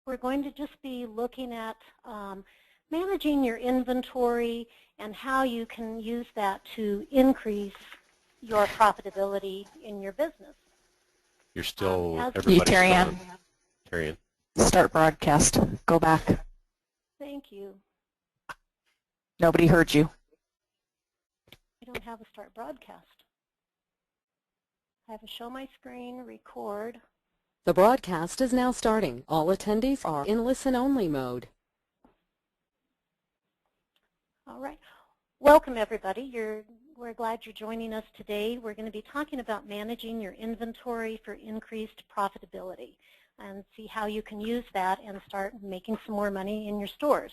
We're going to just be looking at managing your inventory and how you can use that to increase your profitability in your business. You're still, everybody's Terry-Ann. Terry-Ann. Start broadcast. Go back. Thank you. Nobody heard you. I don't have a start broadcast. I have a show my screen, record. The broadcast is now starting. All attendees are in listen-only mode. All right. Welcome, everybody. We're glad you're joining us today. We're going to be talking about managing your inventory for increased profitability and see how you can use that and start making some more money in your stores.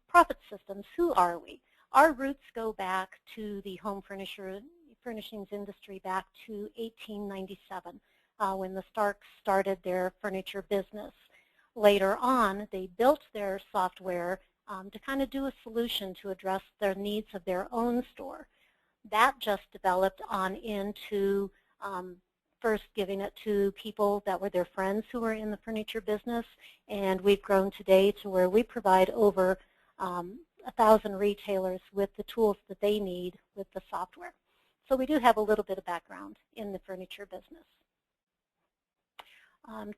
Profit systems, who are we? Our roots go back to the home furnishings industry back to 1897 when the Starks started their furniture business. Later on, they built their software to kind of do a solution to address their needs of their own store. That just developed on into first giving it to people that were their friends who were in the furniture business, and we've grown today to where we provide over 1,000 retailers with the tools that they need with the software. So we do have a little bit of background in the furniture business.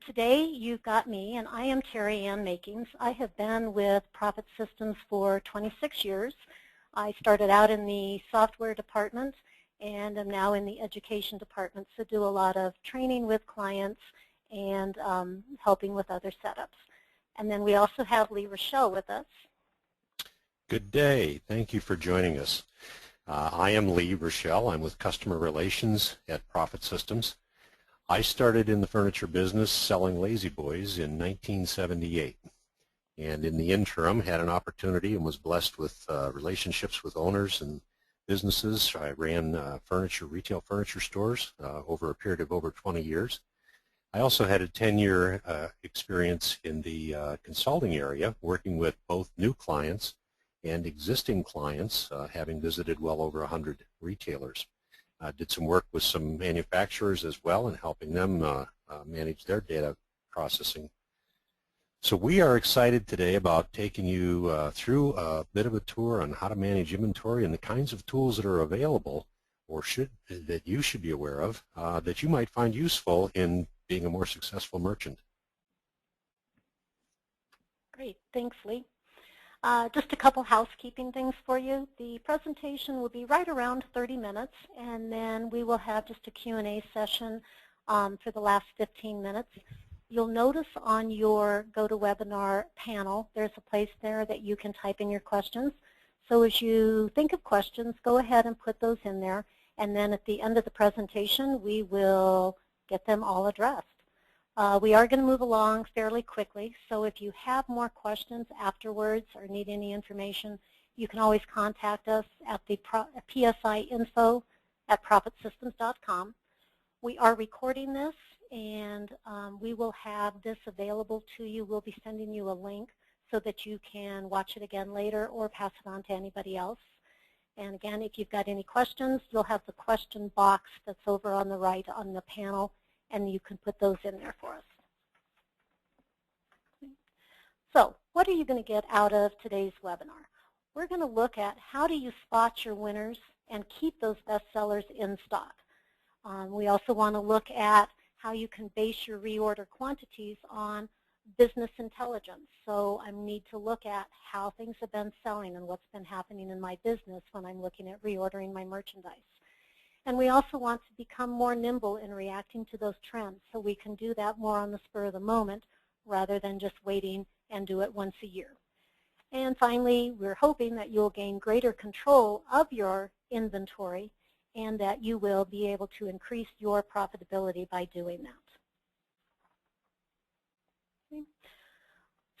Today you've got me, and I am Terry-Ann Makings. I have been with Profit Systems for 26 years. I started out in the software department and am now in the education department, so do a lot of training with clients and helping with other setups. And then we also have Lee Rochelle with us. Good day. Thank you for joining us. I am Lee Rochelle. I'm with Customer Relations at Profit Systems. I started in the furniture business selling Lazy Boys in 1978, and in the interim had an opportunity and was blessed with relationships with owners and businesses. I ran retail furniture stores over a period of over 20 years. I also had a 10-year experience in the consulting area, working with both new clients and existing clients, having visited well over 100 retailers. Did some work with some manufacturers as well and helping them manage their data processing. So we are excited today about taking you through a bit of a tour on how to manage inventory and the kinds of tools that are available or that you should be aware of that you might find useful in being a more successful merchant. Great. Thanks, Lee. Just a couple housekeeping things for you. The presentation will be right around 30 minutes, and then we will have just a Q&A session for the last 15 minutes. You'll notice on your GoToWebinar panel, there's a place there that you can type in your questions. So as you think of questions, go ahead and put those in there, and then at the end of the presentation, we will get them all addressed. We are going to move along fairly quickly, so if you have more questions afterwards or need any information, you can always contact us at the psiinfo@profitsystems.com. We are recording this, and we will have this available to you. We'll be sending you a link so that you can watch it again later or pass it on to anybody else. And again, if you've got any questions, you'll have the question box that's over on the right on the panel, and you can put those in there for us. So what are you going to get out of today's webinar? We're going to look at how do you spot your winners and keep those best sellers in stock. We also want to look at how you can base your reorder quantities on business intelligence. So I need to look at how things have been selling and what's been happening in my business when I'm looking at reordering my merchandise. And we also want to become more nimble in reacting to those trends, so we can do that more on the spur of the moment rather than just waiting and do it once a year. And finally, we're hoping that you'll gain greater control of your inventory and that you will be able to increase your profitability by doing that. Okay.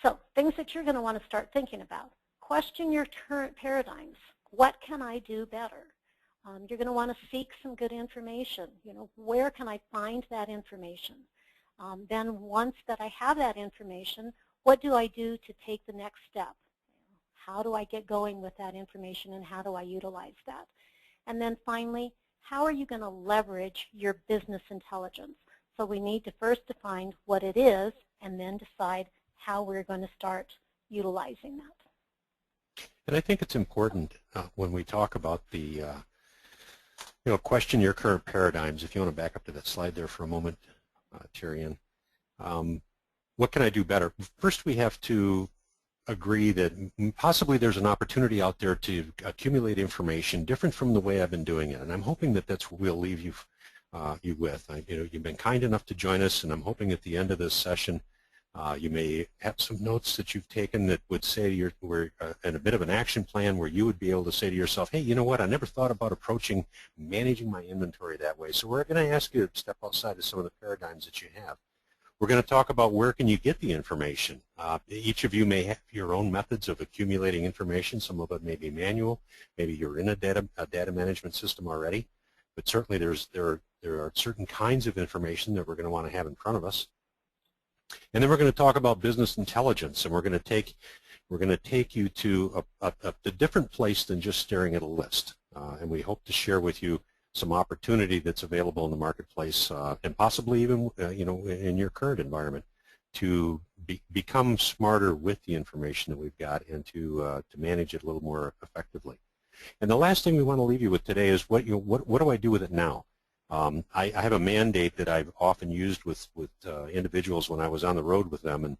So things that you're going to want to start thinking about. Question your current paradigms. What can I do better? You're going to want to seek some good information. Where can I find that information? Then once that I have that information, what do I do to take the next step? How do I get going with that information, and how do I utilize that? And then finally, how are you going to leverage your business intelligence? So we need to first define what it is and then decide how we're going to start utilizing that. And I think it's important when we talk about the, question your current paradigms. If you want to back up to that slide there for a moment, Tyrion. What can I do better? First, we have to agree that possibly there's an opportunity out there to accumulate information different from the way I've been doing it, and I'm hoping that that's what we'll leave you with. You've been kind enough to join us, and I'm hoping at the end of this session you may have some notes that you've taken that would say to and a bit of an action plan where you would be able to say to yourself, hey, you know what, I never thought about managing my inventory that way. So we're going to ask you to step outside of some of the paradigms that you have. We're going to talk about where can you get the information. Each of you may have your own methods of accumulating information. Some of it may be manual. Maybe you're in a data management system already. But certainly there are certain kinds of information that we're going to want to have in front of us. And then we're going to talk about business intelligence, and we're going to take you to a different place than just staring at a list. And we hope to share with you some opportunity that's available in the marketplace, and possibly even in your current environment, to become smarter with the information that we've got and to manage it a little more effectively. And the last thing we want to leave you with today is what do I do with it now? I have a mandate that I've often used with individuals when I was on the road with them, and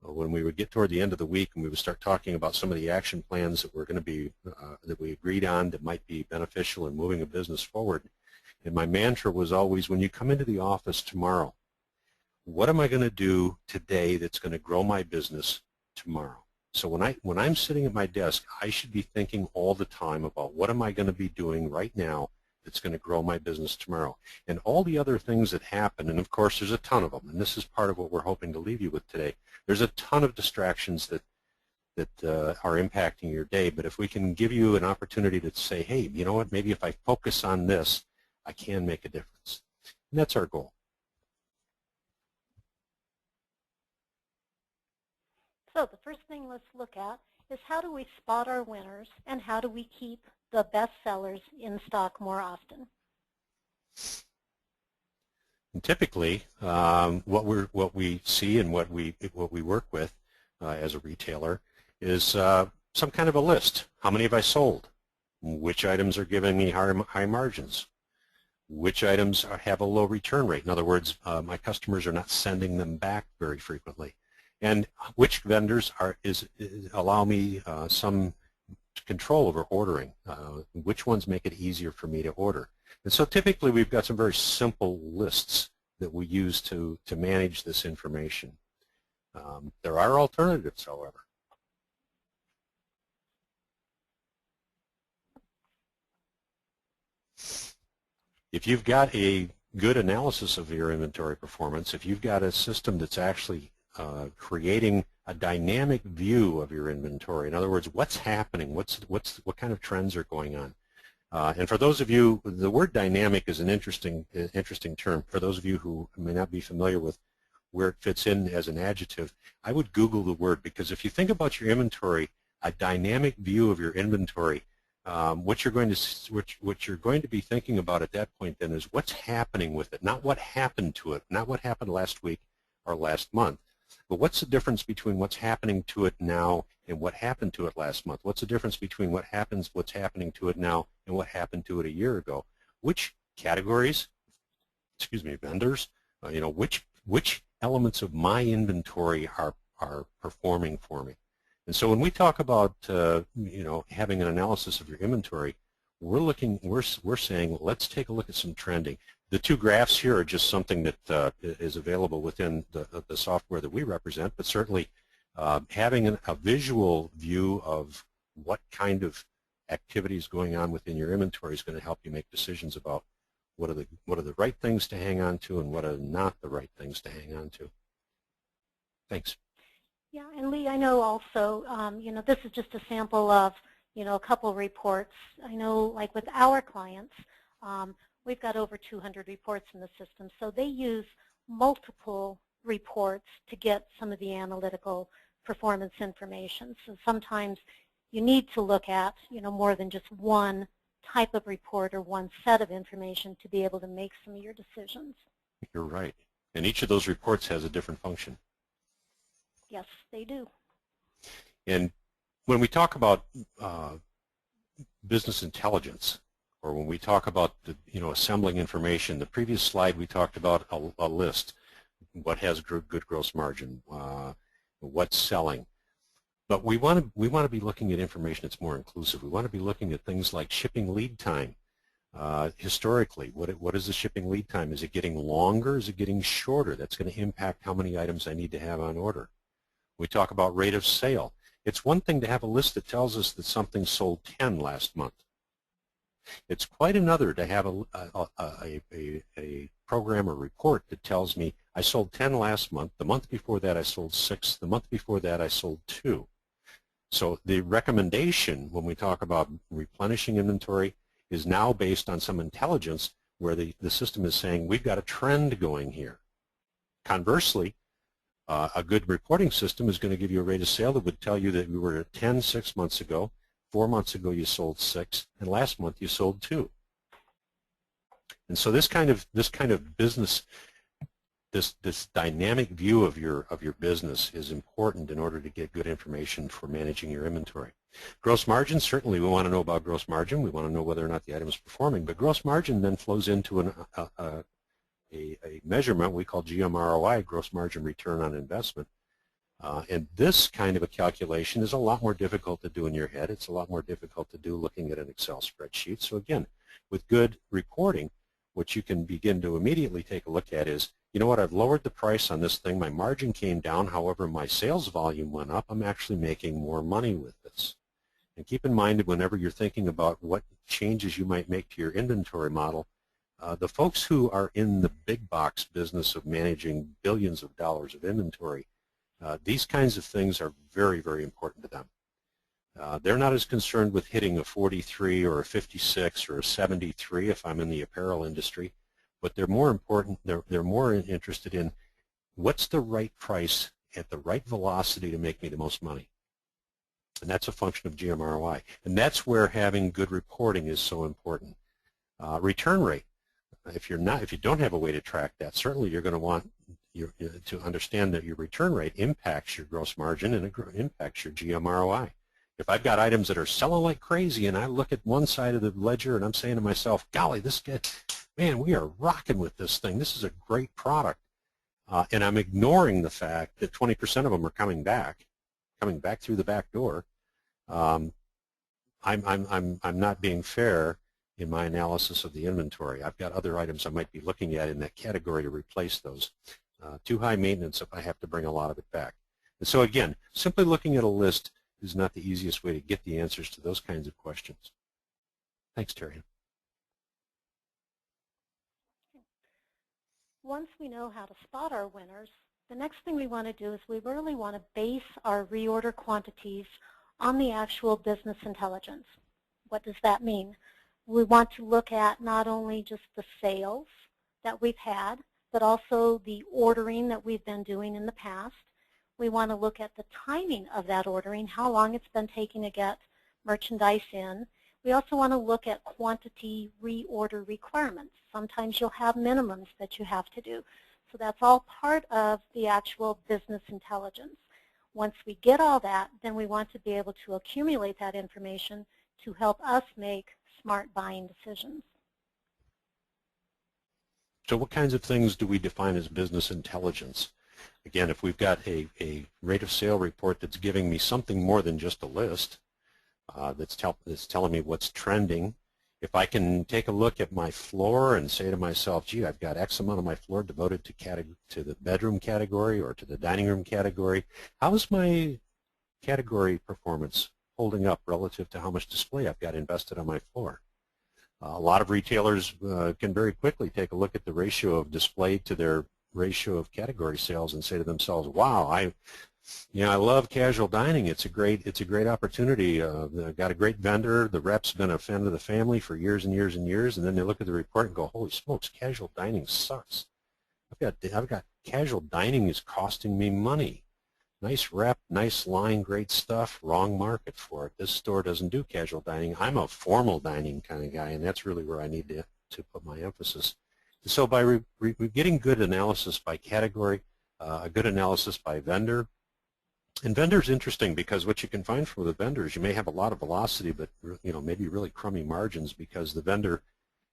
when we would get toward the end of the week and we would start talking about some of the action plans that we're going to be that we agreed on that might be beneficial in moving a business forward. And my mantra was always, when you come into the office tomorrow, what am I going to do today that's going to grow my business tomorrow? So when I'm sitting at my desk, I should be thinking all the time about what am I going to be doing right now that's going to grow my business tomorrow. And all the other things that happen, and of course there's a ton of them, and this is part of what we're hoping to leave you with today. There's a ton of distractions that are impacting your day, but if we can give you an opportunity to say, hey, you know what, maybe if I focus on this, I can make a difference. And that's our goal. So the first thing let's look at is how do we spot our winners and how do we keep the best sellers in stock more often? And typically, what we see and what we work with as a retailer is some kind of a list. How many have I sold? Which items are giving me high margins? Which items have a low return rate? In other words, my customers are not sending them back very frequently. And which vendors allow me some control over ordering? Which ones make it easier for me to order? And so typically we've got some very simple lists that we use to manage this information. There are alternatives, however. If you've got a good analysis of your inventory performance, if you've got a system that's actually creating a dynamic view of your inventory, in other words, what's happening, what kind of trends are going on. And for those of you, the word dynamic is an interesting term. For those of you who may not be familiar with where it fits in as an adjective, I would Google the word, because if you think about your inventory, a dynamic view of your inventory, what you're going to be thinking about at that point then is what's happening with it, not what happened to it, not what happened last week or last month, but what's the difference between what's happening to it now and what happened to it last month? What's the difference between what's happening to it now and what happened to it a year ago? Which categories, vendors, which elements of my inventory are performing for me? And so when we talk about having an analysis of your inventory, we're saying let's take a look at some trending. The two graphs here are just something that is available within the software that we represent, but certainly having a visual view of what kind of activity is going on within your inventory is going to help you make decisions about what are the right things to hang on to and what are not the right things to hang on to. Thanks. Yeah, and Lee, I know also, this is just a sample of, a couple reports. I know, like with our clients, we've got over 200 reports in the system, so they use multiple reports to get some of the analytical performance information. So sometimes you need to look at, more than just one type of report or one set of information to be able to make some of your decisions. You're right. And each of those reports has a different function. Yes, they do. And when we talk about business intelligence, or when we talk about assembling information, the previous slide we talked about a list, what has good gross margin, what's selling. But we want to be looking at information that's more inclusive. We want to be looking at things like shipping lead time. Historically, what is the shipping lead time? Is it getting longer? Is it getting shorter? That's going to impact how many items I need to have on order. We talk about rate of sale. It's one thing to have a list that tells us that something sold 10 last month. It's quite another to have a program or report that tells me I sold 10 last month, the month before that I sold 6, the month before that I sold 2. So the recommendation when we talk about replenishing inventory is now based on some intelligence where the system is saying we've got a trend going here. Conversely, a good reporting system is going to give you a rate of sale that would tell you that we were at 10 6 months ago, 4 months ago you sold 6, and last month you sold 2. And so this kind of business, this dynamic view of your business is important in order to get good information for managing your inventory. Gross margin, certainly we want to know about gross margin. We want to know whether or not the item is performing. But gross margin then flows into a measurement we call GMROI, gross margin return on investment. And this kind of a calculation is a lot more difficult to do in your head. It's a lot more difficult to do looking at an Excel spreadsheet. So again, with good reporting, what you can begin to immediately take a look at is, you know what, I've lowered the price on this thing. My margin came down. However, my sales volume went up. I'm actually making more money with this. And keep in mind that whenever you're thinking about what changes you might make to your inventory model, the folks who are in the big box business of managing billions of dollars of inventory, these kinds of things are very, very important to them. They're not as concerned with hitting a 43 or a 56 or a 73 if I'm in the apparel industry, but they're more important. They're more interested in what's the right price at the right velocity to make me the most money. And that's a function of GMROI. And that's where having good reporting is so important. Return rate. If you don't have a way to track that, certainly you're going to want to understand that your return rate impacts your gross margin and it impacts your GMROI. If I've got items that are selling like crazy and I look at one side of the ledger and I'm saying to myself, golly, this guy, man, we are rocking with this thing. This is a great product. And I'm ignoring the fact that 20% of them are coming back through the back door. I'm not being fair in my analysis of the inventory. I've got other items I might be looking at in that category to replace those. Too high maintenance if I have to bring a lot of it back. And so again, simply looking at a list is not the easiest way to get the answers to those kinds of questions. Thanks, Terry. Once we know how to spot our winners, the next thing we want to do is we really want to base our reorder quantities on the actual business intelligence. What does that mean? We want to look at not only just the sales that we've had, but also the ordering that we've been doing in the past. We want to look at the timing of that ordering, how long it's been taking to get merchandise in. We also want to look at quantity reorder requirements. Sometimes you'll have minimums that you have to do. So that's all part of the actual business intelligence. Once we get all that, then we want to be able to accumulate that information to help us make smart buying decisions. So what kinds of things do we define as business intelligence? Again, if we've got a rate of sale report that's giving me something more than just a list, that's telling me what's trending. If I can take a look at my floor and say to myself, gee, I've got X amount of my floor devoted to the bedroom category or to the dining room category, how's my category performance holding up relative to how much display I've got invested on my floor? A lot of retailers can very quickly take a look at the ratio of display to their ratio of category sales and say to themselves, wow, I love casual dining. It's a great opportunity. I've got a great vendor. The rep's been a friend of the family for years and years and years. And then they look at the report and go, holy smokes, casual dining sucks. I've got casual dining is costing me money. Nice rep, nice line, great stuff, wrong market for it. This store doesn't do casual dining. I'm a formal dining kind of guy, and that's really where I need to put my emphasis. And so by getting good analysis by category, a good analysis by vendor, And vendors interesting because what you can find from the vendors, you may have a lot of velocity, but maybe really crummy margins because the vendor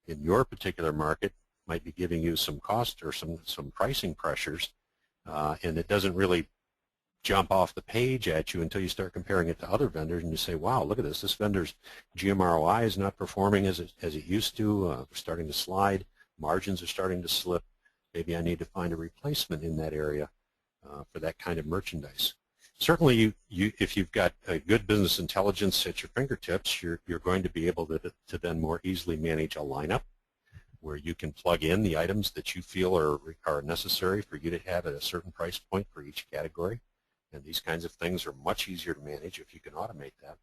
in your particular market might be giving you some cost or some pricing pressures, and it doesn't really jump off the page at you until you start comparing it to other vendors and you say, wow, look at this. This vendor's GMROI is not performing as it used to. We're starting to slide. Margins are starting to slip. Maybe I need to find a replacement in that area for that kind of merchandise. Certainly, if you've got a good business intelligence at your fingertips, you're going to be able to then more easily manage a lineup where you can plug in the items that you feel are necessary for you to have at a certain price point for each category. And these kinds of things are much easier to manage if you can automate that.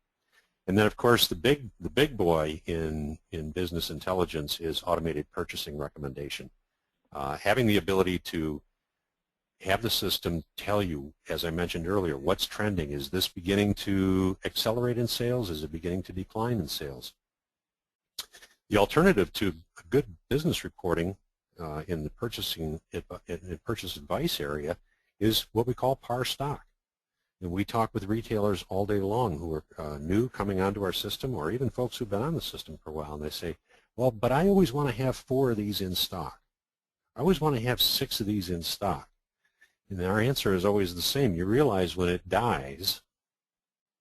And then, of course, the big boy in business intelligence is automated purchasing recommendation. Having the ability to have the system tell you, as I mentioned earlier, what's trending. Is this beginning to accelerate in sales? Is it beginning to decline in sales? The alternative to good business reporting in the purchase advice area is what we call par stock. And we talk with retailers all day long who are new coming onto our system, or even folks who've been on the system for a while, and they say, well, but I always want to have 4 of these in stock. I always want to have 6 of these in stock. And our answer is always the same. You realize when it dies,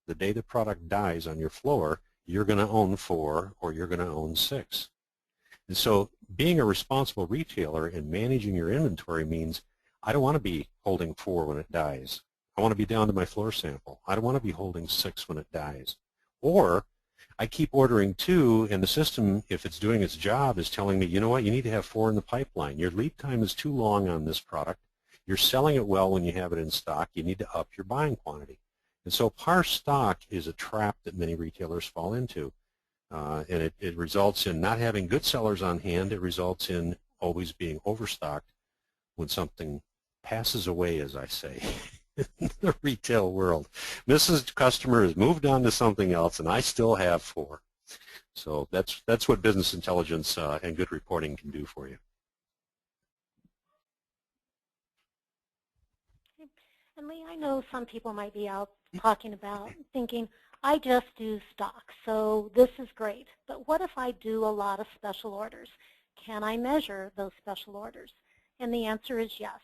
the day the product dies on your floor, you're going to own 4 or you're going to own 6. And so being a responsible retailer and managing your inventory means I don't want to be holding 4 when it dies. I want to be down to my floor sample. I don't want to be holding 6 when it dies. Or I keep ordering 2, and the system, if it's doing its job, is telling me, you know what, you need to have 4 in the pipeline. Your lead time is too long on this product. You're selling it well when you have it in stock. You need to up your buying quantity. And so par stock is a trap that many retailers fall into. And it results in not having good sellers on hand. It results in always being overstocked when something passes away, as I say, in the retail world. Mrs. Customer has moved on to something else, and I still have 4. So that's what business intelligence and good reporting can do for you. And Lee, I know some people might be out talking about thinking, I just do stock, so this is great. But what if I do a lot of special orders? Can I measure those special orders? And the answer is yes.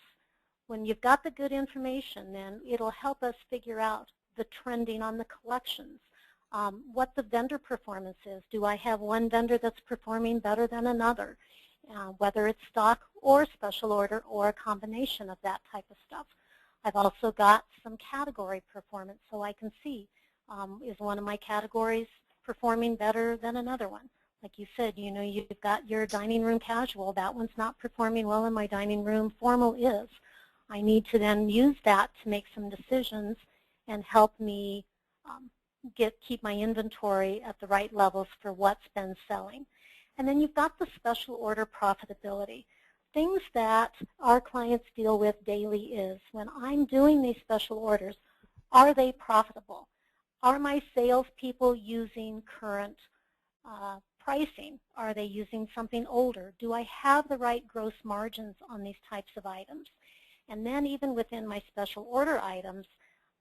When you've got the good information, then it'll help us figure out the trending on the collections, what the vendor performance is. Do I have one vendor that's performing better than another, whether it's stock or special order or a combination of that type of stuff. I've also got some category performance, so I can see, is one of my categories performing better than another one? Like you said, you know, you've got your dining room casual. That one's not performing well in my dining room. Formal is. I need to then use that to make some decisions and help me keep my inventory at the right levels for what's been selling. And then you've got the special order profitability. Things that our clients deal with daily is, when I'm doing these special orders, are they profitable? Are my salespeople using current pricing? Are they using something older? Do I have the right gross margins on these types of items? And then even within my special order items,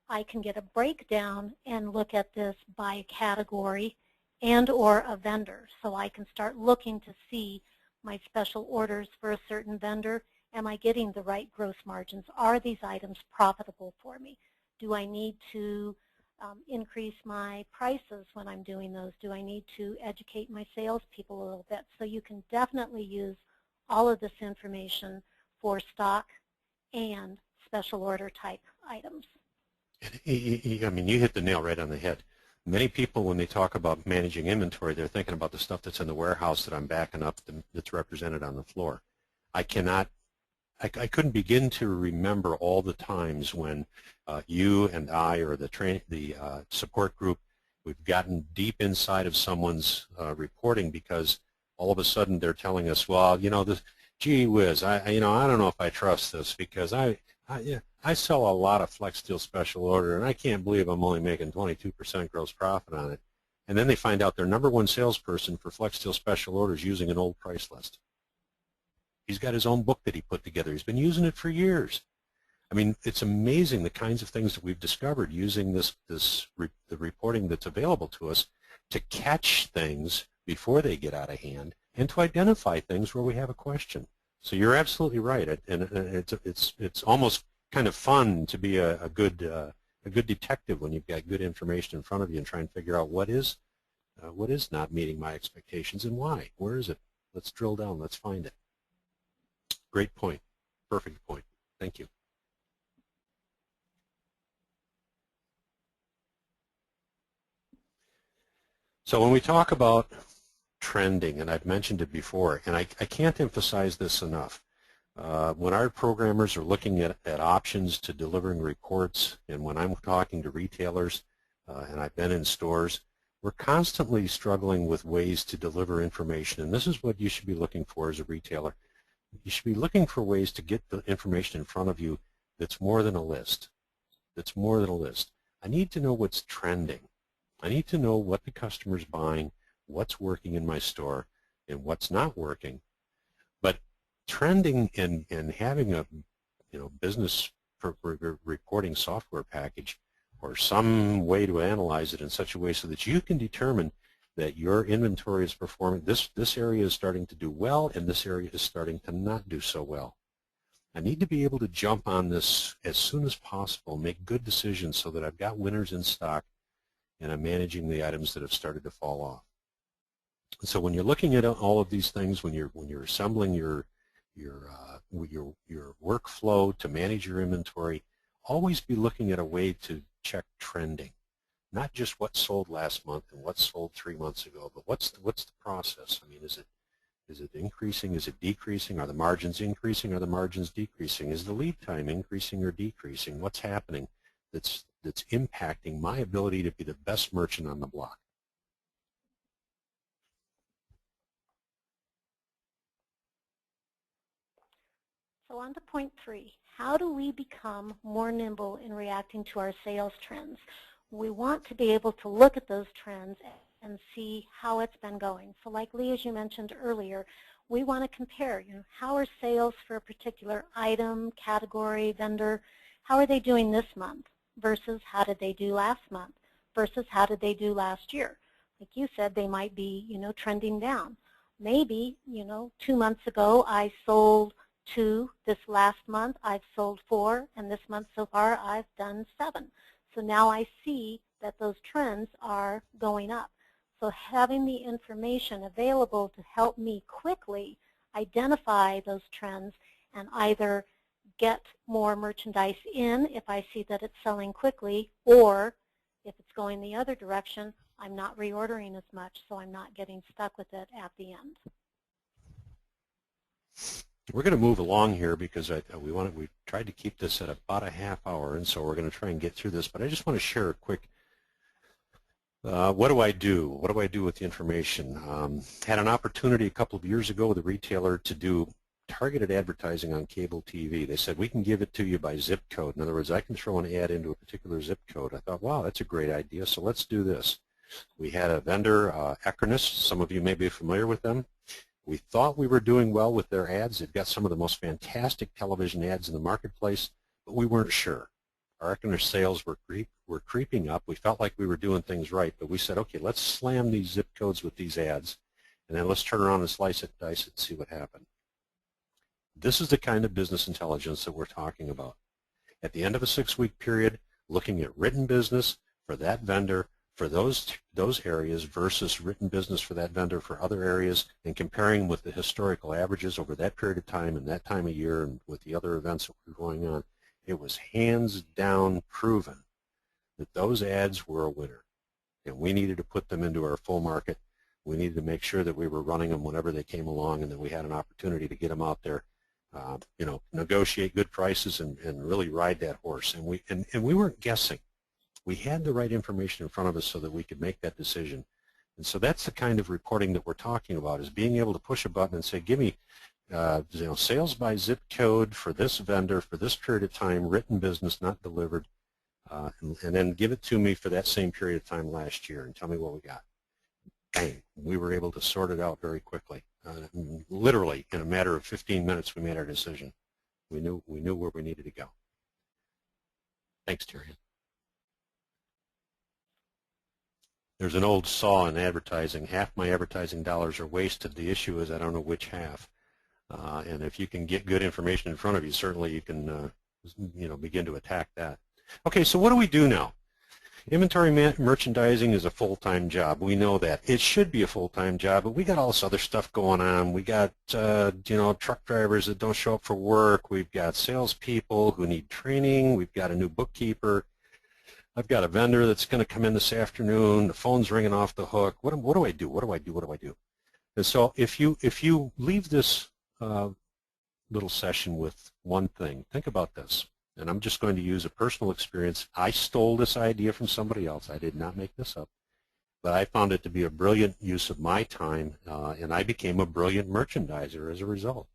I can get a breakdown and look at this by category and or a vendor. So I can start looking to see my special orders for a certain vendor. Am I getting the right gross margins? Are these items profitable for me? Do I need to increase my prices when I'm doing those? Do I need to educate my salespeople a little bit? So you can definitely use all of this information for stock and special order type items. I mean, you hit the nail right on the head. Many people, when they talk about managing inventory, they're thinking about the stuff that's in the warehouse that I'm backing up that's represented on the floor. I couldn't begin to remember all the times when you and I or the support group, we've gotten deep inside of someone's reporting because all of a sudden they're telling us, well, you know, gee whiz, I don't know if I trust this because I sell a lot of flex steel special order, and I can't believe I'm only making 22% gross profit on it. And then they find out their #1 salesperson for flex steel special orders using an old price list. He's got his own book that he put together. He's been using it for years. I mean, it's amazing the kinds of things that we've discovered using the reporting that's available to us to catch things before they get out of hand and to identify things where we have a question. So you're absolutely right, and it's almost kind of fun to be a good detective when you've got good information in front of you and try and figure out what is not meeting my expectations and why. Where is it? Let's drill down. Let's find it. Great point. Perfect point. Thank you. So when we talk about trending, and I've mentioned it before, and I can't emphasize this enough, when our programmers are looking at options to delivering reports, and when I'm talking to retailers, and I've been in stores, we're constantly struggling with ways to deliver information, and this is what you should be looking for as a retailer. You should be looking for ways to get the information in front of you that's more than a list. That's more than a list. I need to know what's trending. I need to know what the customer's buying, what's working in my store, and what's not working. But trending and having a business reporting software package or some way to analyze it in such a way so that you can determine that your inventory is performing, this area is starting to do well and this area is starting to not do so well. I need to be able to jump on this as soon as possible, make good decisions so that I've got winners in stock and I'm managing the items that have started to fall off. And so when you're looking at all of these things, when you're assembling your workflow to manage your inventory, always be looking at a way to check trending, not just what sold last month and what sold 3 months ago, but what's the process? I mean, is it increasing? Is it decreasing? Are the margins increasing? Are the margins decreasing? Is the lead time increasing or decreasing? What's happening that's impacting my ability to be the best merchant on the block? So on to point 3, how do we become more nimble in reacting to our sales trends? We want to be able to look at those trends and see how it's been going. So like Lee, as you mentioned earlier, we want to compare, how are sales for a particular item, category, vendor, how are they doing this month versus how did they do last month versus how did they do last year? Like you said, they might be, trending down. Maybe, 2 months ago I sold 2, this last month I've sold 4, and this month so far I've done 7. So now I see that those trends are going up. So having the information available to help me quickly identify those trends and either get more merchandise in if I see that it's selling quickly, or if it's going the other direction, I'm not reordering as much, so I'm not getting stuck with it at the end. We're going to move along here because we tried to keep this at about a half hour, and so we're going to try and get through this. But I just want to share a quick, what do I do? What do I do with the information? Had an opportunity a couple of years ago with a retailer to do targeted advertising on cable TV. They said, we can give it to you by zip code. In other words, I can throw an ad into a particular zip code. I thought, wow, that's a great idea, so let's do this. We had a vendor, Eckernis. Some of you may be familiar with them. We thought we were doing well with their ads. They've got some of the most fantastic television ads in the marketplace, but we weren't sure. Our Eckernis sales were creeping up. We felt like we were doing things right, but we said, okay, let's slam these zip codes with these ads, and then let's turn around and slice it, dice it, and see what happened. This is the kind of business intelligence that we're talking about. At the end of a 6-week period, looking at written business for that vendor for those areas versus written business for that vendor for other areas, and comparing with the historical averages over that period of time and that time of year and with the other events that were going on, it was hands down proven that those ads were a winner. And we needed to put them into our full market. We needed to make sure that we were running them whenever they came along and that we had an opportunity to get them out there, negotiate good prices and really ride that horse. And we weren't guessing. We had the right information in front of us so that we could make that decision. And so that's the kind of reporting that we're talking about, is being able to push a button and say, give me sales by zip code for this vendor for this period of time, written business not delivered, and then give it to me for that same period of time last year and tell me what we got. Bang, we were able to sort it out very quickly. Literally in a matter of 15 minutes we made our decision. We knew where we needed to go. Thanks, Tyrion. There's an old saw in advertising. Half my advertising dollars are wasted. The issue is I don't know which half. And if you can get good information in front of you, certainly you can begin to attack that. Okay, so what do we do now? Inventory merchandising is a full-time job. We know that. It should be a full-time job, but we got all this other stuff going on. We got, truck drivers that don't show up for work. We've got salespeople who need training. We've got a new bookkeeper. I've got a vendor that's going to come in this afternoon. The phone's ringing off the hook. What do I do? What do I do? What do I do? And so if you leave this little session with one thing, think about this. And I'm just going to use a personal experience. I stole this idea from somebody else. I did not make this up. But I found it to be a brilliant use of my time, and I became a brilliant merchandiser as a result.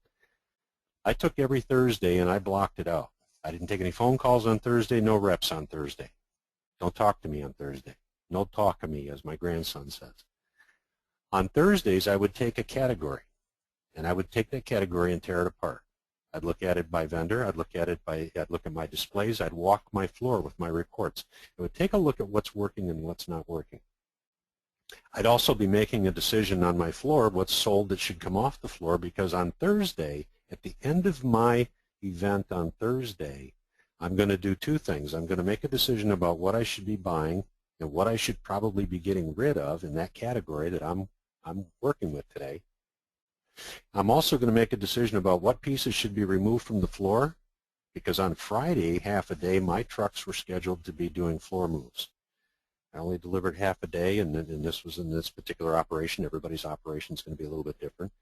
I took every Thursday and I blocked it out. I didn't take any phone calls on Thursday, no reps on Thursday. Don't talk to me on Thursday. No talk to me, as my grandson says. On Thursdays, I would take a category, and I would take that category and tear it apart. I'd look at it by vendor. I'd look at my displays. I'd walk my floor with my reports. I would take a look at what's working and what's not working. I'd also be making a decision on my floor what's sold that should come off the floor, because on Thursday, at the end of my event on Thursday, I'm going to do two things. I'm going to make a decision about what I should be buying and what I should probably be getting rid of in that category that I'm working with today. I'm also going to make a decision about what pieces should be removed from the floor, because on Friday, half a day, my trucks were scheduled to be doing floor moves. I only delivered half a day, and this was in this particular operation. Everybody's operation is going to be a little bit different.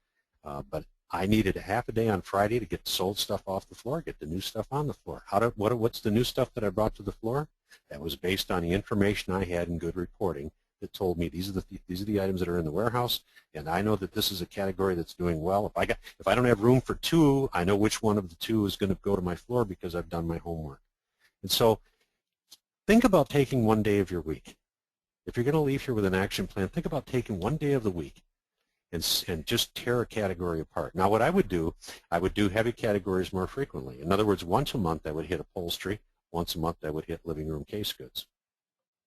But I needed a half a day on Friday to get the sold stuff off the floor, get the new stuff on the floor. What's the new stuff that I brought to the floor? That was based on the information I had in good reporting that told me these are the items that are in the warehouse, and I know that this is a category that's doing well. If I don't have room for two, I know which one of the two is going to go to my floor because I've done my homework. And so think about taking one day of your week. If you're going to leave here with an action plan, think about taking one day of the week and just tear a category apart. Now what I would do heavy categories more frequently. In other words, once a month I would hit upholstery. Once a month I would hit living room case goods.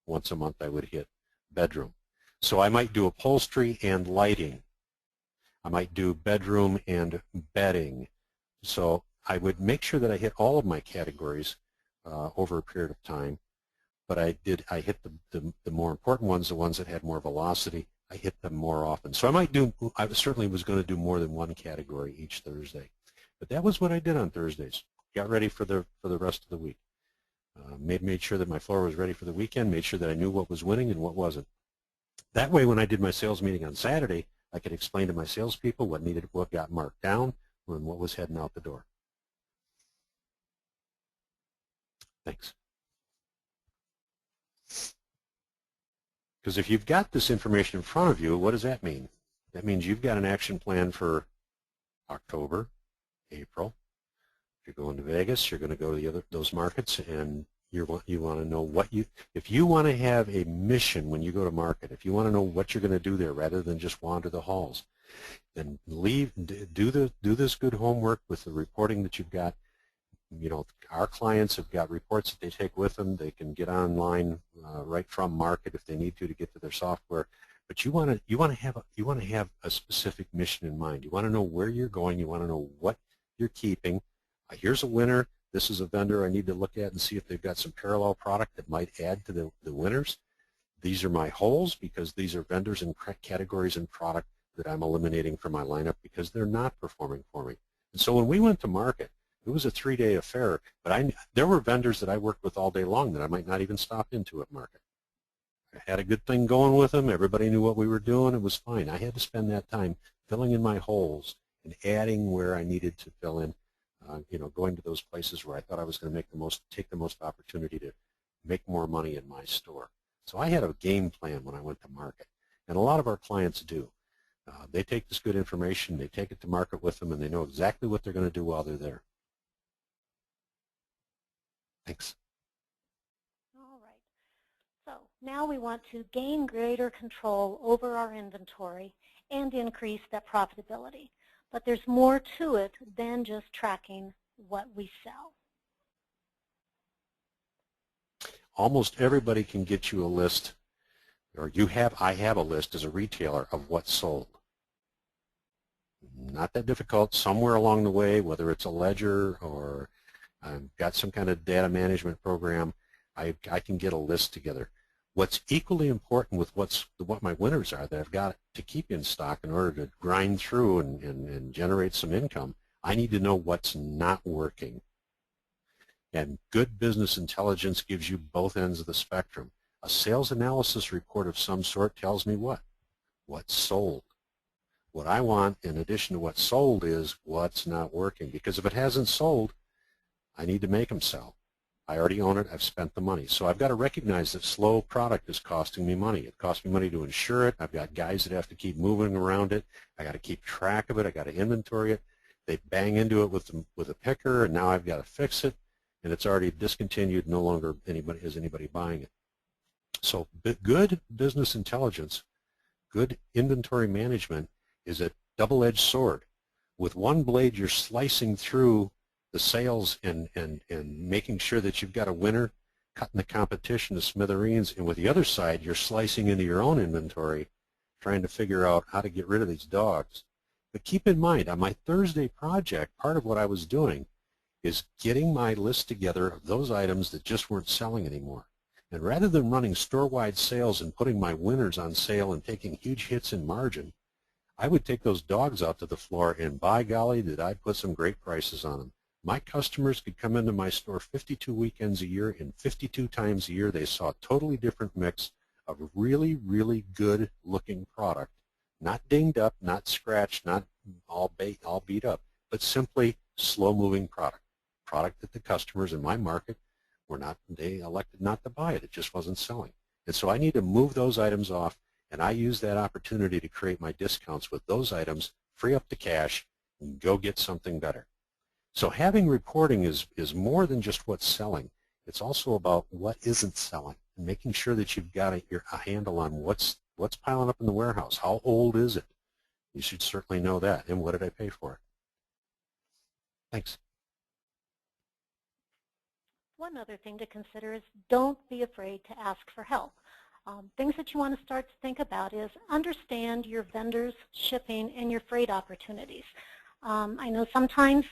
Once a month I would hit bedroom. So I might do upholstery and lighting. I might do bedroom and bedding. So I would make sure that I hit all of my categories over a period of time. But I hit the more important ones, the ones that had more velocity. I hit them more often. So I certainly was going to do more than one category each Thursday. But that was what I did on Thursdays. Got ready for the rest of the week. Made sure that my floor was ready for the weekend, made sure that I knew what was winning and what wasn't. That way, when I did my sales meeting on Saturday, I could explain to my salespeople what got marked down and what was heading out the door. Thanks. Because if you've got this information in front of you, what does that mean? That means you've got an action plan for October, April. If you're going to Vegas, you're going to go to those markets, and you want to know if you want to have a mission when you go to market, if you want to know what you're going to do there rather than just wander the halls, then do this good homework with the reporting that you've got. Our clients have got reports that they take with them. They can get online right from market if they need to get to their software. But you want to have a specific mission in mind. You want to know where you're going. You want to know what you're keeping. Here's a winner. This is a vendor I need to look at and see if they've got some parallel product that might add to the winners. These are my holes because these are vendors and categories and product that I'm eliminating from my lineup because they're not performing for me. And so when we went to market, it was a 3-day affair, but there were vendors that I worked with all day long that I might not even stop into at market. I had a good thing going with them. Everybody knew what we were doing. It was fine. I had to spend that time filling in my holes and adding where I needed to fill in, going to those places where I thought I was going to take the most opportunity to make more money in my store. So I had a game plan when I went to market, and a lot of our clients do. They take this good information, they take it to market with them, and they know exactly what they're going to do while they're there. Thanks. All right. So now we want to gain greater control over our inventory and increase that profitability. But there's more to it than just tracking what we sell. almost everybody can get you a list, or I have a list as a retailer of what's sold. Not that difficult. Somewhere along the way, whether it's a ledger or I've got some kind of data management program, I can get a list together. What's equally important with what my winners are that I've got to keep in stock in order to grind through and generate some income, I need to know what's not working. And good business intelligence gives you both ends of the spectrum. A sales analysis report of some sort tells me what's sold. What I want, in addition to what's sold, is what's not working. Because if it hasn't sold, I need to make them sell. I already own it. I've spent the money. So I've got to recognize that slow product is costing me money. It costs me money to insure it. I've got guys that have to keep moving around it. I got to keep track of it. I got to inventory it. They bang into it with a picker, and now I've got to fix it, and it's already discontinued. No longer is anybody buying it. So good business intelligence, good inventory management is a double-edged sword. With one blade, you're slicing through the sales and making sure that you've got a winner, cutting the competition to smithereens, and with the other side, you're slicing into your own inventory, trying to figure out how to get rid of these dogs. But keep in mind, on my Thursday project, part of what I was doing is getting my list together of those items that just weren't selling anymore. And rather than running store-wide sales and putting my winners on sale and taking huge hits in margin, I would take those dogs out to the floor, and by golly, did I put some great prices on them. My customers could come into my store 52 weekends a year, and 52 times a year they saw a totally different mix of really, really good-looking product. Not dinged up, not scratched, not all beat up, but simply slow-moving product. Product that the customers in my market they elected not to buy it. It just wasn't selling. And so I need to move those items off, and I use that opportunity to create my discounts with those items, free up the cash, and go get something better. So having reporting is more than just what's selling. It's also about what isn't selling and making sure that you've got a handle on what's piling up in the warehouse. How old is it? You should certainly know that. And what did I pay for it? Thanks. One other thing to consider is don't be afraid to ask for help. Things that you want to start to think about is understand your vendors' shipping and your freight opportunities. I know sometimes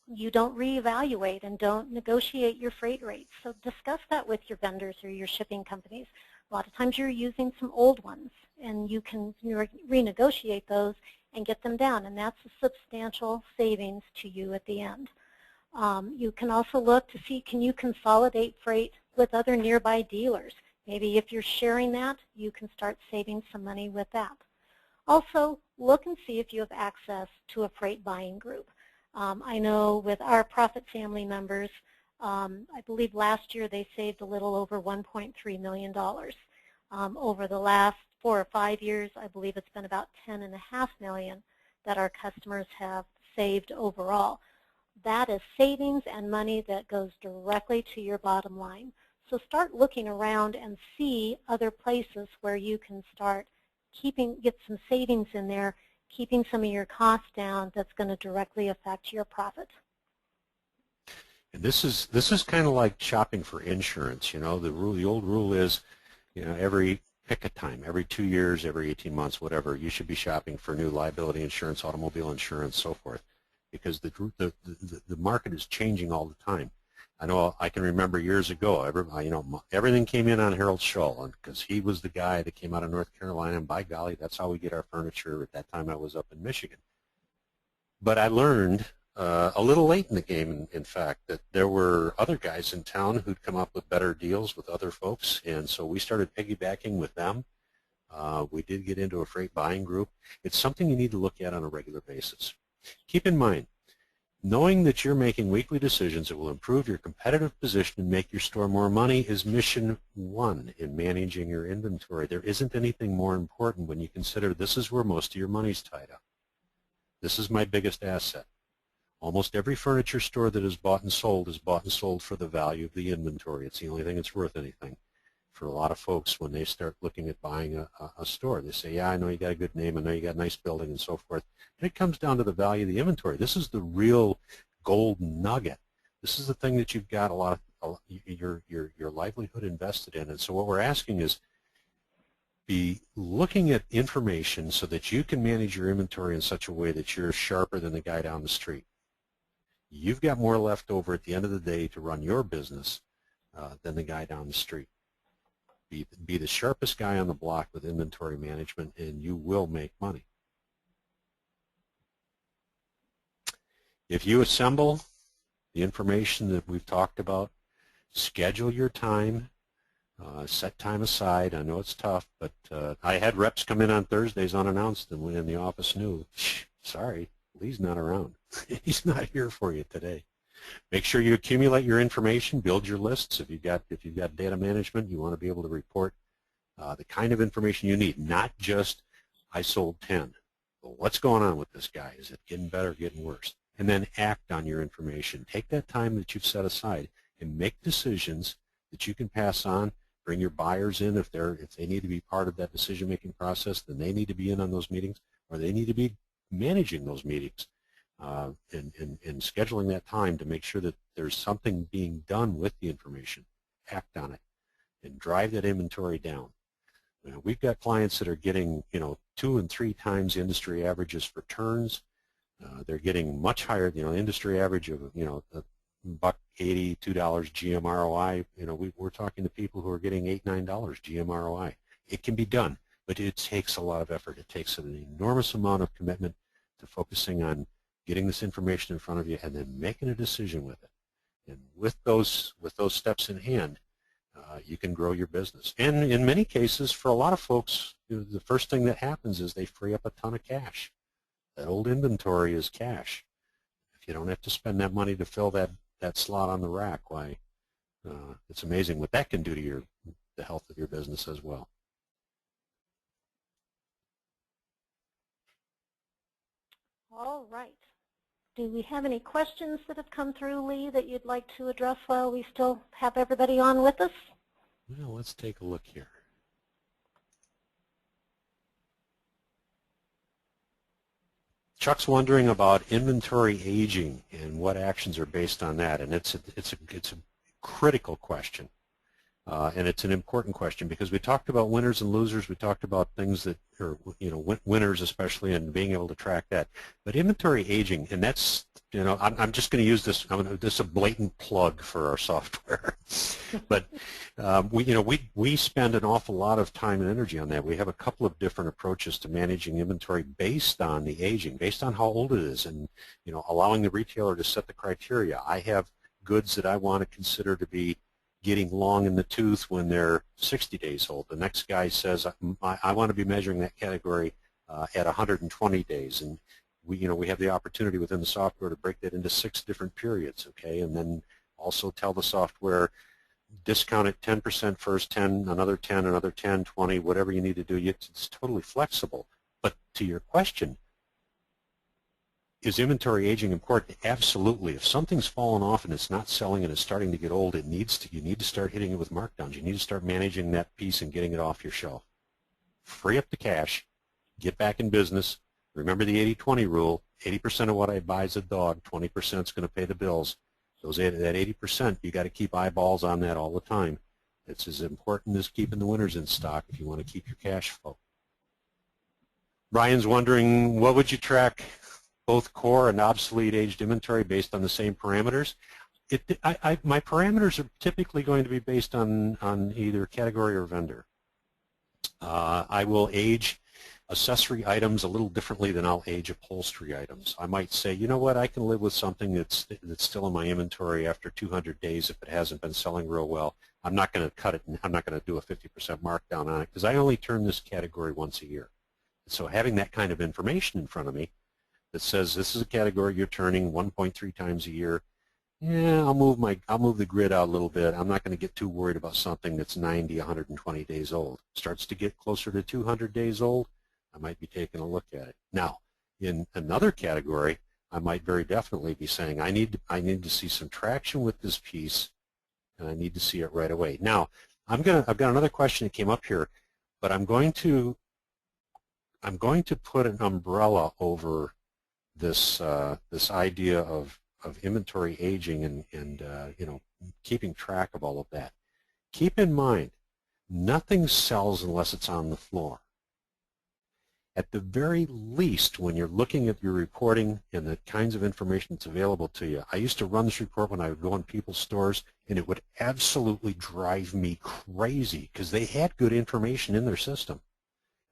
you don't reevaluate and don't negotiate your freight rates, so discuss that with your vendors or your shipping companies. A lot of times you're using some old ones, and you can renegotiate those and get them down, and that's a substantial savings to you at the end. You can also look to see, can you consolidate freight with other nearby dealers? Maybe if you're sharing that, you can start saving some money with that. Also, look and see if you have access to a freight buying group. I know with our Profit family members, I believe last year they saved a little over $1.3 million. Over the last 4 or 5 years, I believe it's been about $10.5 million that our customers have saved overall. That is savings and money that goes directly to your bottom line. So start looking around and see other places where you can start get some savings in there, keeping some of your costs down that's going to directly affect your profit. And this is kind of like shopping for insurance. You know, the old rule is, you know, pick a time, every 2 years, every 18 months, whatever, you should be shopping for new liability insurance, automobile insurance, so forth, because the market is changing all the time. I know I can remember years ago, everything came in on Harold Shull, because he was the guy that came out of North Carolina, and by golly, that's how we get our furniture. At that time, I was up in Michigan. But I learned a little late in the game, in fact, that there were other guys in town who'd come up with better deals with other folks, and so we started piggybacking with them. We did get into a freight buying group. It's something you need to look at on a regular basis. Keep in mind, knowing that you're making weekly decisions that will improve your competitive position and make your store more money is mission one in managing your inventory. There isn't anything more important when you consider this is where most of your money's tied up. This is my biggest asset. Almost every furniture store that is bought and sold is bought and sold for the value of the inventory. It's the only thing that's worth anything. For a lot of folks, when they start looking at buying a store, they say, yeah, I know you got a good name, I know you got a nice building and so forth. And it comes down to the value of the inventory. This is the real gold nugget. This is the thing that you've got a lot your livelihood invested in. And so what we're asking is, be looking at information so that you can manage your inventory in such a way that you're sharper than the guy down the street. You've got more left over at the end of the day to run your business than the guy down the street. Be the sharpest guy on the block with inventory management, and you will make money. If you assemble the information that we've talked about, schedule your time, set time aside. I know it's tough, but I had reps come in on Thursdays unannounced, and we in the office knew, sorry, Lee's not around. He's not here for you today. Make sure you accumulate your information, build your lists. If you've got data management, you want to be able to report the kind of information you need, not just I sold 10. Well, what's going on with this guy? Is it getting better, getting worse? And then act on your information. Take that time that you've set aside and make decisions that you can pass on. Bring your buyers in if they need to be part of that decision-making process. Then they need to be in on those meetings, or they need to be managing those meetings and scheduling that time to make sure that there's something being done with the information. Act on it and drive that inventory down. You know, we've got clients that are getting 2 and 3 times industry averages for turns. They're getting much higher, industry average of $1.80, $2 GM ROI. We're talking to people who are getting $8, $9 GM ROI. It can be done, but it takes a lot of effort. It takes an enormous amount of commitment to focusing on getting this information in front of you and then making a decision with it. And with those steps in hand, you can grow your business. And in many cases, for a lot of folks, the first thing that happens is they free up a ton of cash. That old inventory is cash. If you don't have to spend that money to fill that slot on the rack, why, it's amazing what that can do to the health of your business as well. All right. Do we have any questions that have come through, Lee, that you'd like to address while we still have everybody on with us? Well, let's take a look here. Chuck's wondering about inventory aging and what actions are based on that, and it's a critical question, and it's an important question because we talked about winners and losers. We talked about things that are winners especially, and being able to track that. But inventory aging, and that's I'm just going to use this. This is a blatant plug for our software, but we spend an awful lot of time and energy on that. We have a couple of different approaches to managing inventory based on the aging, based on how old it is, and allowing the retailer to set the criteria. I have goods that I want to consider to be getting long in the tooth when they're 60 days old. The next guy says I want to be measuring that category at 120 days, and we have the opportunity within the software to break that into 6 different periods, okay, and then also tell the software discount it 10% first, 10, another 10, another 10, 20, whatever you need to do. It's totally flexible. But to your question, is inventory aging important? Absolutely. If something's fallen off and it's not selling and it's starting to get old, you need to start hitting it with markdowns. You need to start managing that piece and getting it off your shelf. Free up the cash, get back in business. Remember the 80-20 rule. 80% of what I buy is a dog, 20% is going to pay the bills. That 80%, you got to keep eyeballs on that all the time. It's as important as keeping the winners in stock if you want to keep your cash flow. Brian's wondering, what would you track both core and obsolete aged inventory based on the same parameters? My parameters are typically going to be based on either category or vendor. I will age accessory items a little differently than I'll age upholstery items. I might say, you know what, I can live with something that's still in my inventory after 200 days if it hasn't been selling real well. I'm not going to cut it, and I'm not going to do a 50% markdown on it because I only turn this category once a year. So having that kind of information in front of me that says this is a category you're turning 1.3 times a year, yeah, I'll move the grid out a little bit. I'm not going to get too worried about something that's 90, 120 days old. Starts to get closer to 200 days old, I might be taking a look at it. Now, in another category, I might very definitely be saying I need to see some traction with this piece, and I need to see it right away. Now, I've got another question that came up here, but I'm going to put an umbrella over this this idea of inventory aging and you know, keeping track of all of that. Keep in mind, nothing sells unless it's on the floor. At the very least, when you're looking at your reporting and the kinds of information that's available to you, I used to run this report when I would go in people's stores, and it would absolutely drive me crazy because they had good information in their system.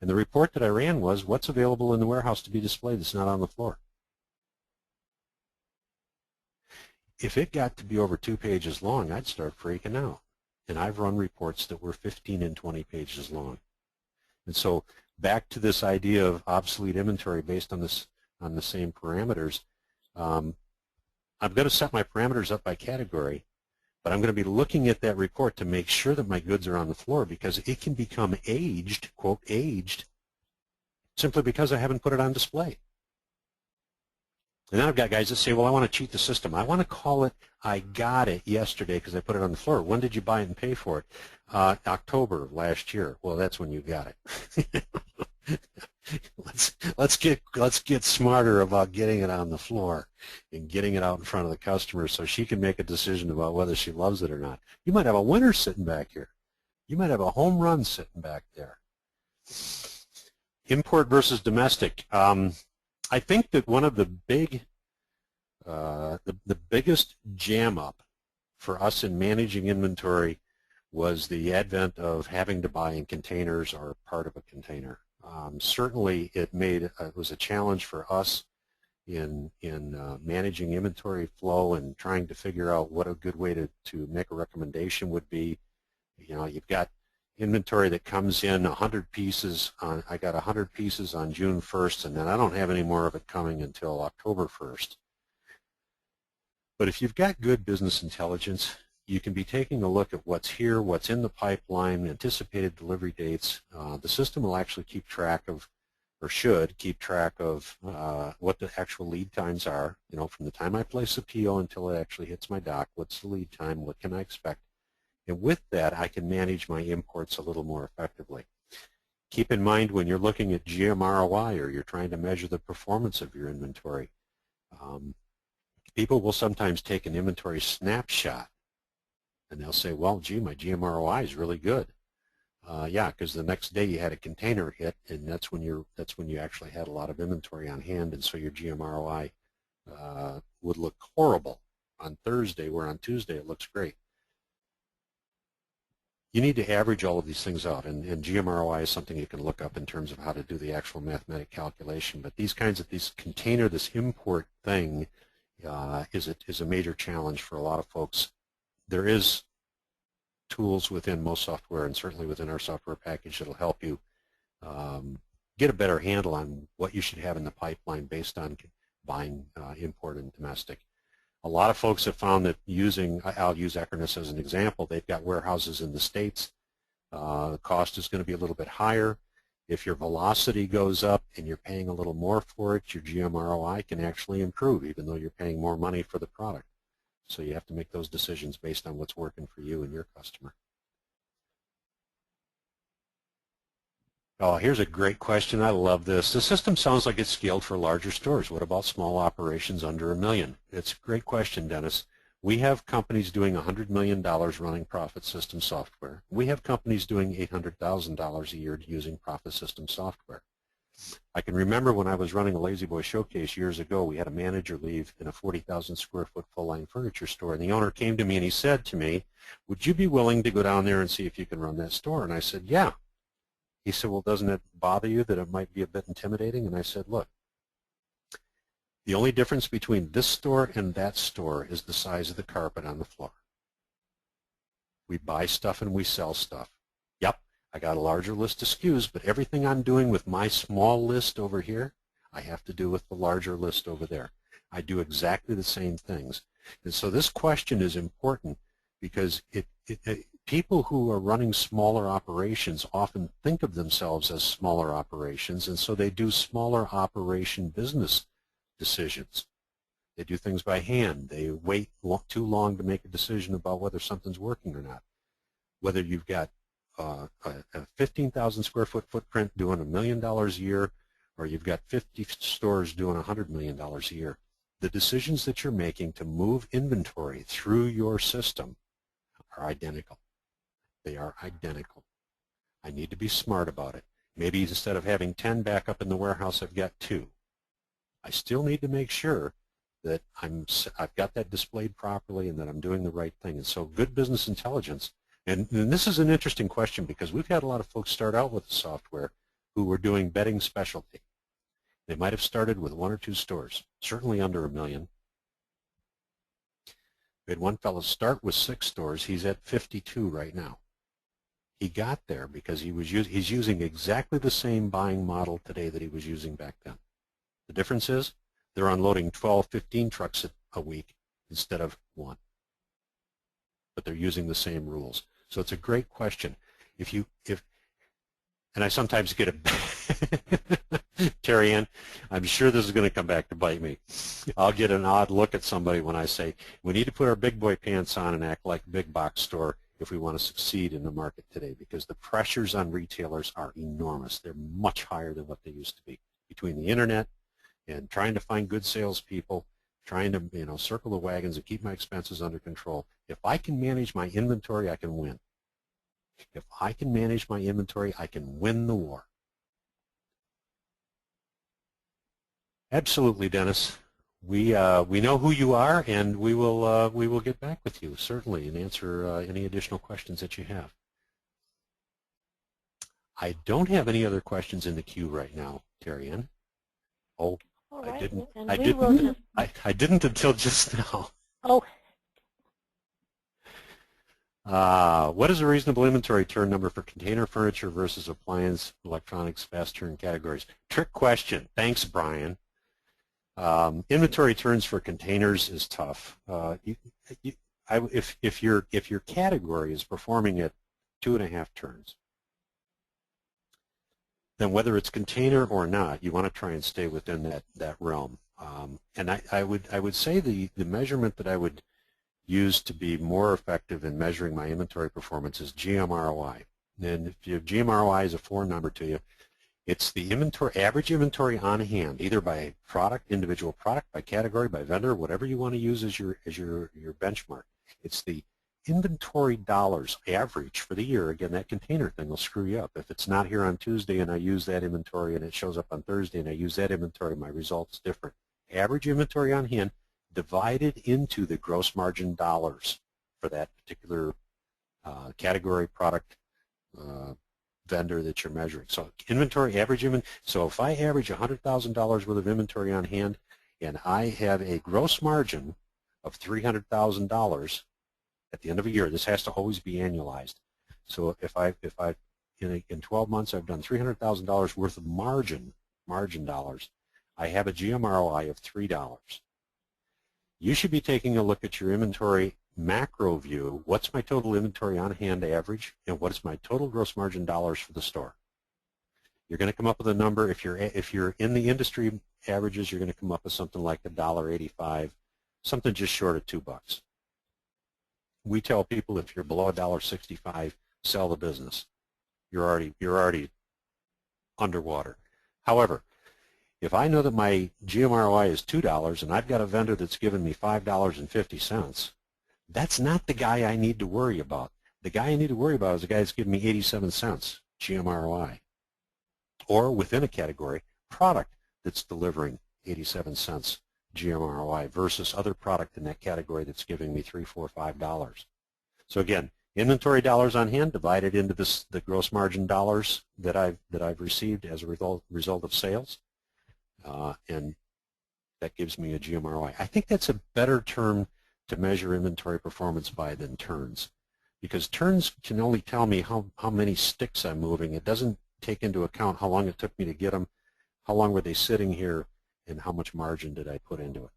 And the report that I ran was, what's available in the warehouse to be displayed that's not on the floor? If it got to be over 2 pages long, I'd start freaking out. And I've run reports that were 15 and 20 pages long. And so back to this idea of obsolete inventory based on the same parameters, I'm going to set my parameters up by category, but I'm going to be looking at that report to make sure that my goods are on the floor, because it can become aged, quote, aged, simply because I haven't put it on display. And then I've got guys that say, well, I want to cheat the system. I want to call it, I got it yesterday because I put it on the floor. When did you buy it and pay for it? October of last year. Well, that's when you got it. let's get smarter about getting it on the floor and getting it out in front of the customer so she can make a decision about whether she loves it or not. You might have a winner sitting back here. You might have a home run sitting back there. Import versus domestic. I think that one of the biggest jam up for us in managing inventory was the advent of having to buy in containers or part of a container. Certainly, it was a challenge for us in managing inventory flow and trying to figure out what a good way to make a recommendation would be. You know, you've got inventory that comes in 100 pieces on, I got 100 pieces on June 1st, and then I don't have any more of it coming until October 1st. But if you've got good business intelligence, you can be taking a look at what's here, what's in the pipeline, anticipated delivery dates. The system will actually keep track of, or should keep track of, what the actual lead times are. You know, from the time I place a PO until it actually hits my dock, what's the lead time, what can I expect? And with that, I can manage my imports a little more effectively. Keep in mind when you're looking at GMROI or you're trying to measure the performance of your inventory, people will sometimes take an inventory snapshot and they'll say, well, gee, my GMROI is really good. Yeah, because the next day you had a container hit, and that's when you actually had a lot of inventory on hand, and so your GMROI would look horrible on Thursday, where on Tuesday it looks great. You need to average all of these things out, and GMROI is something you can look up in terms of how to do the actual mathematic calculation. But this import thing is a major challenge for a lot of folks. There is tools within most software, and certainly within our software package, that'll help you get a better handle on what you should have in the pipeline based on buying import and domestic. A lot of folks have found that I'll use Eckerness as an example, they've got warehouses in the States. The cost is going to be a little bit higher. If your velocity goes up and you're paying a little more for it, your GMROI can actually improve, even though you're paying more money for the product. So you have to make those decisions based on what's working for you and your customer. Oh, here's a great question. I love this. The system sounds like it's scaled for larger stores. What about small operations under $1 million? It's a great question, Dennis. We have companies doing $100 million running Profit System software. We have companies doing $800,000 a year using Profit System software. I can remember when I was running a Lazy Boy showcase years ago, we had a manager leave in a 40,000 square foot full-line furniture store, and the owner came to me and he said to me, would you be willing to go down there and see if you can run that store? And I said, yeah. He said, well, doesn't it bother you that it might be a bit intimidating? And I said, look, the only difference between this store and that store is the size of the carpet on the floor. We buy stuff and we sell stuff. Yep, I got a larger list of SKUs, but everything I'm doing with my small list over here, I have to do with the larger list over there. I do exactly the same things. And so this question is important because people who are running smaller operations often think of themselves as smaller operations, and so they do smaller operation business decisions. They do things by hand. They wait too long to make a decision about whether something's working or not. Whether you've got a 15,000 square foot footprint doing $1 million a year, or you've got 50 stores doing $100 million a year, the decisions that you're making to move inventory through your system are identical. They are identical. I need to be smart about it. Maybe instead of having 10 back up in the warehouse, I've got 2. I still need to make sure that I've got that displayed properly and that I'm doing the right thing. And so good business intelligence, and this is an interesting question because we've had a lot of folks start out with the software who were doing bedding specialty. They might have started with 1 or 2 stores, certainly under $1 million. We had one fellow start with 6 stores. He's at 52 right now. He got there because he's using exactly the same buying model today that he was using back then. The difference is they're unloading 12, 15 trucks a week instead of 1. But they're using the same rules. So it's a great question. And I sometimes get Terry Ann, I'm sure this is going to come back to bite me. I'll get an odd look at somebody when I say, we need to put our big boy pants on and act like a big box store if we want to succeed in the market today, because the pressures on retailers are enormous. They're much higher than what they used to be. Between the internet and trying to find good salespeople, trying to circle the wagons and keep my expenses under control. If I can manage my inventory, I can win. If I can manage my inventory, I can win the war. Absolutely, Dennis. We know who you are, and we will get back with you certainly and answer any additional questions that you have. I don't have any other questions in the queue right now, Terry Ann. Oh, All right. I didn't until just now. Oh. What is a reasonable inventory turn number for container furniture versus appliance, electronics, fast turn categories? Trick question. Thanks, Brian. Inventory turns for containers is tough. If your category is performing at 2.5 turns, then whether it's container or not, you want to try and stay within that realm. And I would say the measurement that I would use to be more effective in measuring my inventory performance is GMROI. And if your GMROI is a foreign number to you, it's the average inventory on hand, either by product, individual product, by category, by vendor, whatever you want to use as your benchmark. It's the inventory dollars average for the year. Again, that container thing will screw you up. If it's not here on Tuesday and I use that inventory and it shows up on Thursday and I use that inventory, my result's different. Average inventory on hand divided into the gross margin dollars for that particular category, product, vendor that you're measuring. So inventory, so if I average $100,000 worth of inventory on hand and I have a gross margin of $300,000 at the end of a year, this has to always be annualized. So if in 12 months I've done $300,000 worth of margin dollars, I have a GMROI of $3. You should be taking a look at your inventory macro view. What's my total inventory on hand average, and what is my total gross margin dollars for the store? You're going to come up with a number. If you're in the industry averages, you're going to come up with something like $1.85, something just short of $2. We tell people if you're below $1.65, sell the business. You're already underwater. However, if I know that my GMROI is $2 and I've got a vendor that's given me $5.50, that's not the guy I need to worry about. The guy I need to worry about is the guy that's giving me 87 cents GMROI. Or within a category, product that's delivering 87 cents GMROI versus other product in that category that's giving me $3, $4, $5. So again, inventory dollars on hand divided into the gross margin dollars that I've received as a result of sales. And that gives me a GMROI. I think that's a better term to measure inventory performance by than turns, because turns can only tell me how many sticks I'm moving. It doesn't take into account how long it took me to get them, how long were they sitting here, and how much margin did I put into it,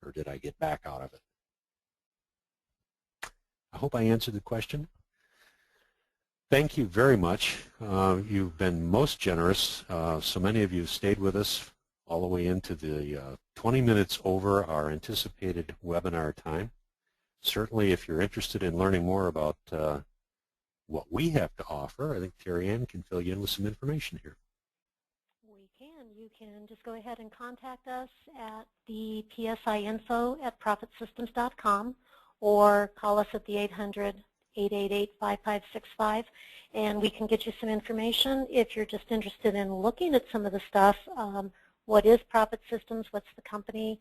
or did I get back out of it. I hope I answered the question. Thank you very much. You've been most generous. So many of you stayed with us all the way into the 20 minutes over our anticipated webinar time. Certainly, if you're interested in learning more about what we have to offer, I think Terry Ann can fill you in with some information here. We can. You can just go ahead and contact us at the psinfo@profitsystems.com or call us at the 800-888-5565, and we can get you some information. If you're just interested in looking at some of the stuff, what is Profit Systems, what's the company,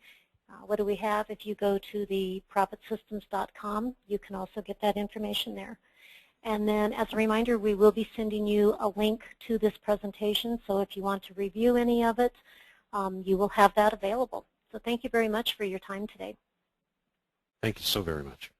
what do we have? If you go to the profitsystems.com, you can also get that information there. And then as a reminder, we will be sending you a link to this presentation, so if you want to review any of it, you will have that available. So thank you very much for your time today. Thank you so very much.